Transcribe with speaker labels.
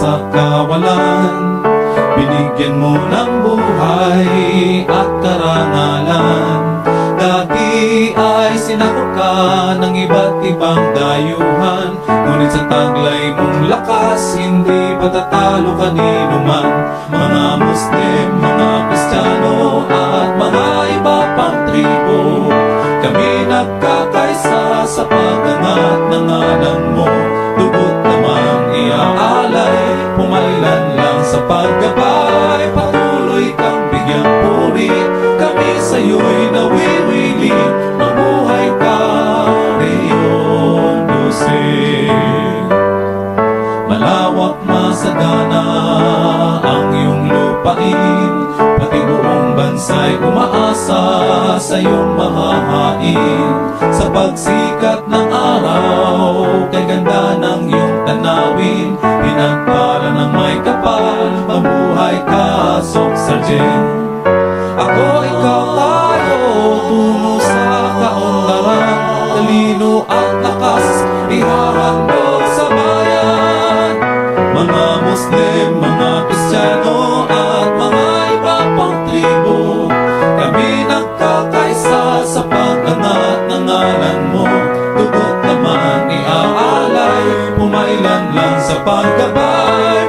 Speaker 1: sa kawalan. Binigyan mo ng buhay at karangalan. Dati ay sinakop ka ng iba't ibang dayuhan, ngunit sa taglay mong lakas, hindi patatalo kanino man. Mga Muslim, mga Kristiyano at mga iba pang tribo, kami nagkakaisa sa pag-angat ng ngalan mo. Dugot namang iaalay, pumailan lang sa paggabay. Patuloy kang bigyang puri, kami sa'yo'y nawiwili. Mabuhay ka, Leon Jose. Malawak masagana ang iyong lupain, pati buong bansa'y umaasa sa iyong mahahain. Sa pagsikat ng araw, kay ganda ng iyong tanawin, pinagpala ng may kapal. Mabuhay ka, Sok Sargent. Ako, ikaw, tayo, tungo sa kaunlaran. Talino at lakas, ihahandog sa bayan. Mga Muslim, mga Kristiyano at mga iba pang tribo, kami nagkakaisa sa pag-angat ng ngalan mo. Dugot naman iaalay, pumailan lang sa paggabay.